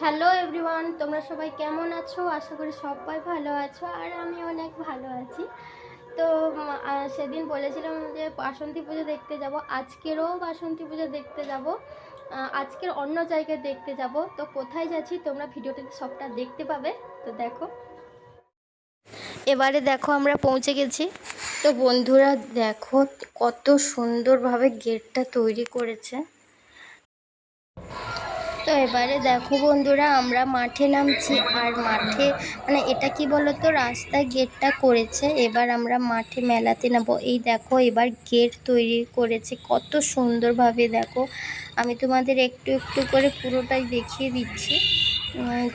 Hello everyone, তোমরা সবাই কেমন আছো? আশা করি সবাই ভালো আছো আর আমি অনেক ভালো আছি। তো সেদিন বলেছিলাম যে বাসন্তী পুজো দেখতে যাব, আজকেরও বাসন্তী পুজো দেখতে যাব। আজকের অন্য জায়গায় দেখতে যাব। তো কোথায় যাচ্ছি তোমরা ভিডিওটিতে সবটা দেখতে পাবে। তো দেখো, এবারে দেখো আমরা পৌঁছে গেছি। তো বন্ধুরা দেখো কত সুন্দরভাবে গেটটা তৈরি করেছে। তো এবারে দেখো বন্ধুরা, আমরা মাঠে নামছি। আর মাঠে এটা কি বলতো, রাস্তায় গেটটা করেছে, এবার আমরা মাঠে মেলাতে নামবো। এই দেখো এবার গেট তৈরি করেছে কত সুন্দরভাবে। দেখো আমি তোমাদের একটু একটু করে পুরোটাই দেখিয়ে দিচ্ছি।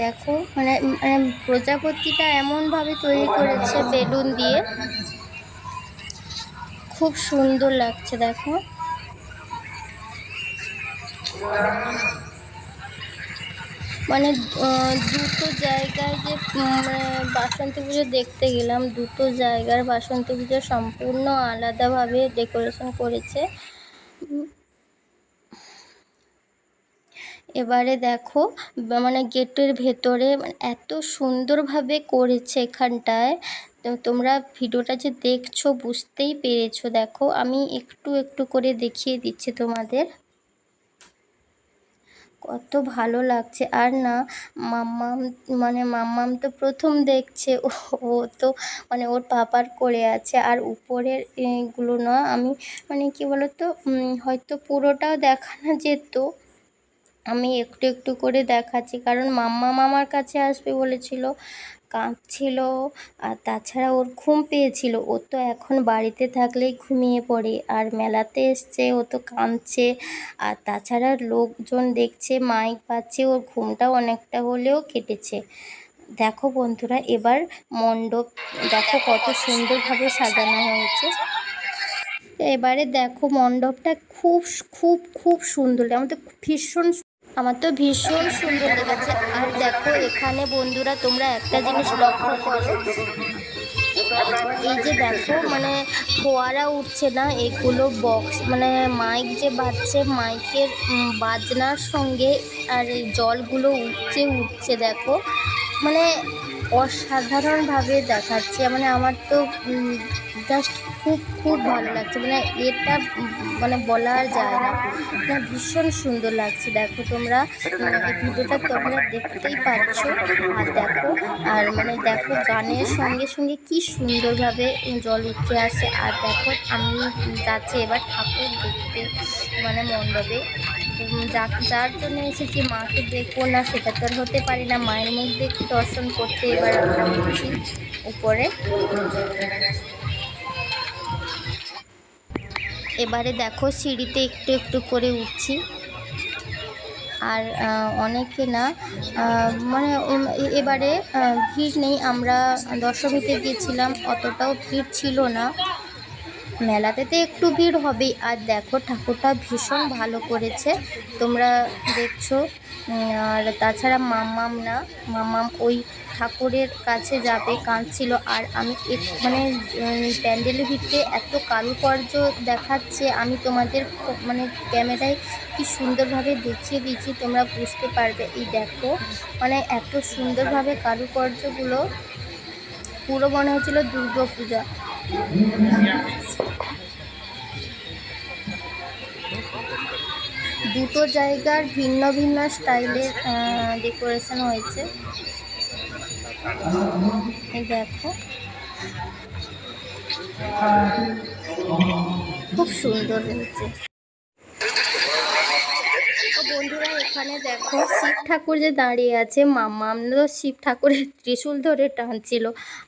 দেখো প্রজাপতিটা এমনভাবে তৈরি করেছে বেলুন দিয়ে, খুব সুন্দর লাগছে। দেখো দুটো জায়গায় যে বাসন্তী পুজো দেখতে গেলাম, দুটো জায়গার বাসন্তী পুজো সম্পূর্ণ আলাদাভাবে ডেকোরেশন করেছে। এবারে দেখো গেটের ভেতরে এত সুন্দরভাবে করেছে এখানটায়। তো তোমরা ভিডিওটা যে দেখছো বুঝতেই পেরেছো। দেখো আমি একটু একটু করে দেখিয়ে দিচ্ছি তোমাদের, কত ভালো লাগছে। আর না, মাম্মাম মাম্মাম তো প্রথম দেখছে। ও তো ওর পাপার করে আছে। আর উপরের এগুলো না, আমি কি বলতো, হয়তো পুরোটাও দেখানো যেত, আমি একটু একটু করে দেখাচ্ছি, কারণ মাম্মাম আমার কাছে আসবে বলেছিল, কাঁদছিল। আর তাছাড়া ওর ঘুম পেয়েছিল, ও তো এখন বাড়িতে থাকলেই ঘুমিয়ে পড়ে, আর মেলাতে এসছে ও তো কাঁদছে। আর তাছাড়া লোকজন দেখছে, মাইক বাজছে, ওর ঘুমটাও অনেকটা হলেও কেটেছে। দেখো বন্ধুরা, এবার মণ্ডপ দেখো কত সুন্দরভাবে সাজানো হয়েছে। এবারে দেখো মণ্ডপটা খুব খুব খুব সুন্দর, আমার তো ভীষণ সুন্দর লেগেছে। আর দেখো এখানে বন্ধুরা তোমরা একটা জিনিস লক্ষ্য করো, এই যে দেখো ফোয়ারা উঠছে না, এগুলো বক্স মাইক যে বাজছে, মাইকের বাজনার সঙ্গে আর এই জলগুলো উঠছে দেখো, অসাধারণভাবে দেখাচ্ছে। আমার তো জাস্ট খুব খুব ভালো লাগছে। এটা বলার যায় না, ভীষণ সুন্দর লাগছে। দেখো তোমরা এই ভিডিওটা তোমরা দেখতেই পাচ্ছ। আর দেখো, আর দেখো গানের সঙ্গে সঙ্গে কি সুন্দরভাবে জল উঠে আসে। আর দেখো আমি যাচ্ছি এবার ঠাকুর দেখতে, মণ্ডপে। যার জন্য এসেছি, মাকে দেখবো না সেটা তো আর হতে পারি না, মায়ের মুখ দেখে দর্শন করতে এবার আমরা উঠছি উপরে। এবারে দেখো সিঁড়িতে একটু একটু করে উঠছি। আর অনেকে না এবারে ভিড় নেই, আমরা দশমীতে গিয়েছিলাম, অতটাও ভিড় ছিল না। মেলাতে তো একটু ভিড় হবেই। আর দেখো ঠাকুরটা ভীষণ ভালো করেছে, তোমরা দেখছো। আর তাছাড়া মাম্মাম ওই ঠাকুরের কাছে যাবে, কাঁদছিল। আর আমি প্যান্ডেলের ভিতরে এত কারুকার্য দেখাচ্ছে, আমি তোমাদের ক্যামেরায় কি সুন্দরভাবে দেখিয়ে দিচ্ছি, তোমরা বুঝতে পারবে। এই দেখো এত সুন্দরভাবে কারুকার্যগুলো, পুরো মনে হচ্ছিল দুর্গা পূজা। দুটো জায়গার ভিন্ন ভিন্ন স্টাইলের ডেকোরেশন হয়েছে। দেখো খুব সুন্দর হয়েছে। বন্ধুরা এখানে দেখো শিব ঠাকুর যে দাঁড়িয়ে আছে, মাম্মাম তো শিব ঠাকুরের ত্রিশূল ধরে টানছিল,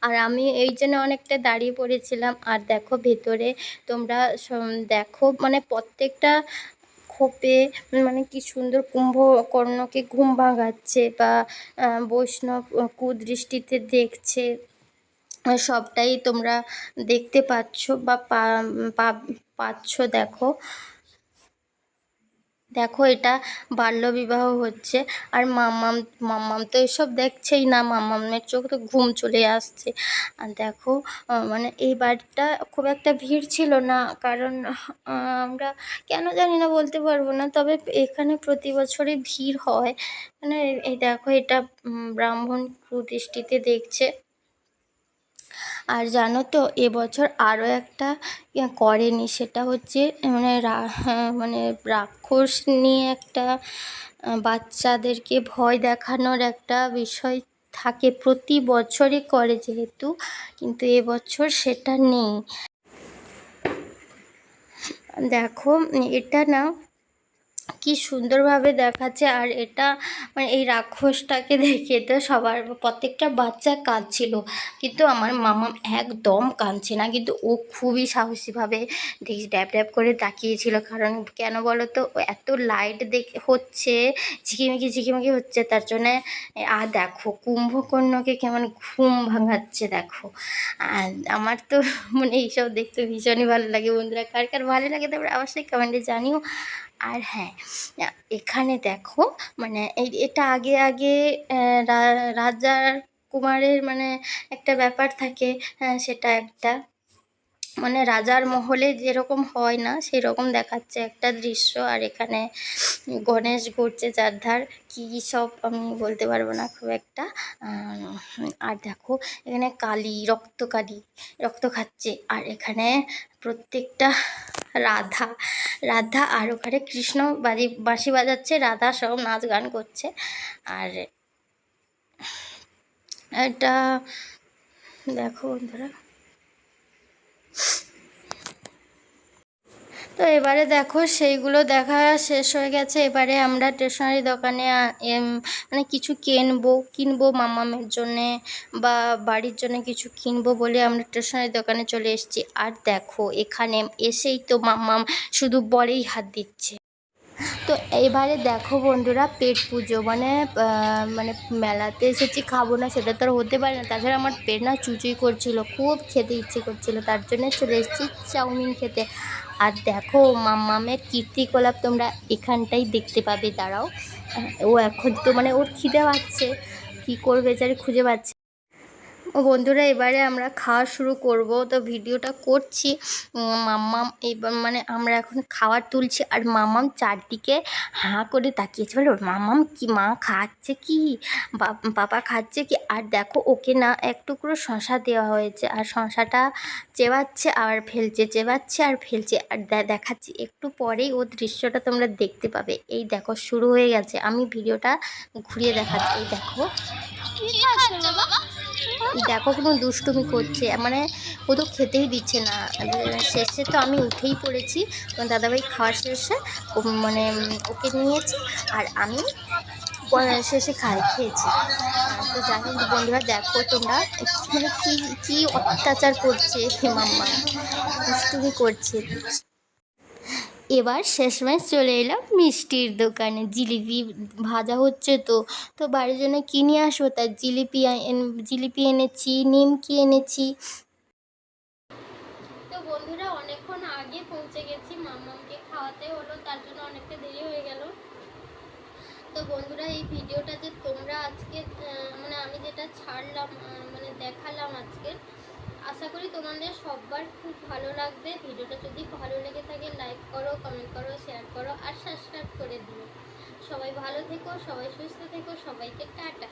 আর আমি এই জন্য অনেকটা দাঁড়িয়ে পড়েছিলাম। আর দেখো ভেতরে তোমরা দেখো প্রত্যেকটা খোপে কি সুন্দর কুম্ভকর্ণকে ঘুম ভাঙাচ্ছে, বা বৈষ্ণব কুদৃষ্টিতে দেখছে, সবটাই তোমরা দেখতে পাচ্ছ বা পাচ্ছ। দেখো দেখো এটা বাল্যবিবাহ হচ্ছে। আর মাম্মাম মাম্মাম তো এসব দেখছেই না, মাম্মামের চোখ তো ঘুম চলে আসছে। আর দেখো মানে এই বাড়িটা খুব একটা ভিড় ছিল না, কারণ আমরা কেন জানি না, বলতে পারবো না, তবে এখানে প্রতি বছরই ভিড় হয়। মানে এই দেখো এটা ব্রাহ্মণ কুদৃষ্টিতে দেখছে। আর জানো তো এবছর আরও একটা করেনি, সেটা হচ্ছে মানে মানে রাক্ষস নিয়ে একটা বাচ্চাদেরকে ভয় দেখানোর একটা বিষয় থাকে, প্রতি বছরই করে যেহেতু, কিন্তু এবছর সেটা নেই। দেখো এটা না কি সুন্দরভাবে দেখাচ্ছে। আর এটা মানে এই রাক্ষসটাকে দেখে তো সবার প্রত্যেকটা বাচ্চা কাঁদছিল, কিন্তু আমার মামা একদম কাঁদছে না, কিন্তু ও খুবই সাহসীভাবে দেখি ড্যাব ড্যাব করে তাকিয়েছিল। কারণ কেন বলো তো, এত লাইট হচ্ছে, ঝিকিমিকি ঝিকিমিকি হচ্ছে, তার জন্যে। আর দেখো কুম্ভকর্ণকে কেমন ঘুম ভাঙাচ্ছে দেখো। আর আমার তো মানে এইসব দেখতে ভীষণই ভালো লাগে। বন্ধুরা কার কার ভালো লাগে তোমরা অবশ্যই কমেন্টে জানিও। আর হ্যাঁ, এখানে দেখো মানে এটা আগে আগে রাজার কুমারের মানে একটা ব্যাপার থাকে, সেটা একটা মানে রাজার মহলে যেরকম হয় না সেরকম দেখাচ্ছে একটা দৃশ্য। আর এখানে গণেশ ঘুরছে চারধার, কী সব আমি বলতে পারবো না খুব একটা। আর দেখো এখানে কালী রক্ত খাচ্ছে। আর এখানে প্রত্যেকটা রাধা রাধা আর ওখানে কৃষ্ণ বাঁশি বাজাচ্ছে, রাধা সব নাচ গান করছে। আর এটা দেখো বন্ধুরা, তো এবারে দেখো সেইগুলো দেখা শেষ হয়ে গেছে। এবারে আমরা স্টেশনারি দোকানে মানে কিছু কিনবো মাম্মামের জন্যে বা বাড়ির জন্য কিছু কিনবো বলে আমরা স্টেশনারি দোকানে চলে এসেছি। আর দেখো এখানে এসেই তো মাম্মাম শুধু বলেই হাত দিচ্ছে। তো এবারে দেখো বন্ধুরা, পেট পুজো মানে মানে মেলাতে এসেছি খাবো না সেটা তো আর হতে পারে না। তাছাড়া আমার পেট না চুচুই করছিল, খুব খেতে ইচ্ছে করছিল, তার জন্য চলে এসেছি চাউমিন খেতে। আর দেখো মাম্মামের কীর্তিকলাপ তোমরা এখানটাই দেখতে পাবে, দাঁড়াও। ও এখন তো মানে ওর খিদে পাচ্ছে, কী করবে বেচারি খুঁজে পাচ্ছে। ও বন্ধুরা এবারে আমরা খাওয়া শুরু করব, তো ভিডিওটা করছি। মাম্মাম এবার মানে আমরা এখন খাবার তুলছি, আর মাম্মাম চারদিকে হাঁ করে তাকিয়েছে, বলো মাম্মাম কি মা খাচ্ছে কি, পাপা খাচ্ছে কি। আর দেখো ওকে না এক টুকরো শশা দেওয়া হয়েছে, আর শশাটা চেবাচ্ছে আর ফেলছে, চেবাচ্ছে আর ফেলছে। আর দেখাচ্ছি একটু পরেই ও দৃশ্যটা তোমরা দেখতে পাবে। এই দেখো শুরু হয়ে গেছে, আমি ভিডিওটা ঘুরিয়ে দেখাচ্ছি। এই দেখো দেখো কোনো দুষ্টুমি করছে, মানে ও তো খেতেই দিচ্ছে না। শেষে তো আমি উঠেই পড়েছি, দাদাভাই খাওয়ার শেষে মানে ওকে নিয়েছি, আর আমি শেষে খেয়েছি। তো যাই হোক বন্ধুরা দেখো তোমরা মানে কী অত্যাচার করছে মাম্মা, দুষ্টুমি করছে। এবার শেষমেশ চলে এলাম মিষ্টির দোকানে, জিলিপি ভাজা হচ্ছে। তো বাড়ির জন্য কিনে আসবো, তাই জিলিপি এনেছি, নিমকি এনেছি। তো বন্ধুরা অনেকক্ষণ আগে পৌঁছে গেছি, মাম্মামকে খাওয়াতে হলো, তার জন্য অনেকটা দেরি হয়ে গেল। তো বন্ধুরা এই ভিডিওটা যে তোমরা আজকে মানে আমি যেটা ছাড়লাম মানে দেখালাম আজকে, আশা করি তোমাদের সবার খুব ভালো লাগবে। ভিডিওটা যদি ভালো লেগে থাকে লাইক করো, কমেন্ট করো, শেয়ার করো আর সাবস্ক্রাইব করে দিও। সবাই ভালো থেকো, সবাই সুস্থ থেকো, সবাইকে টাটা।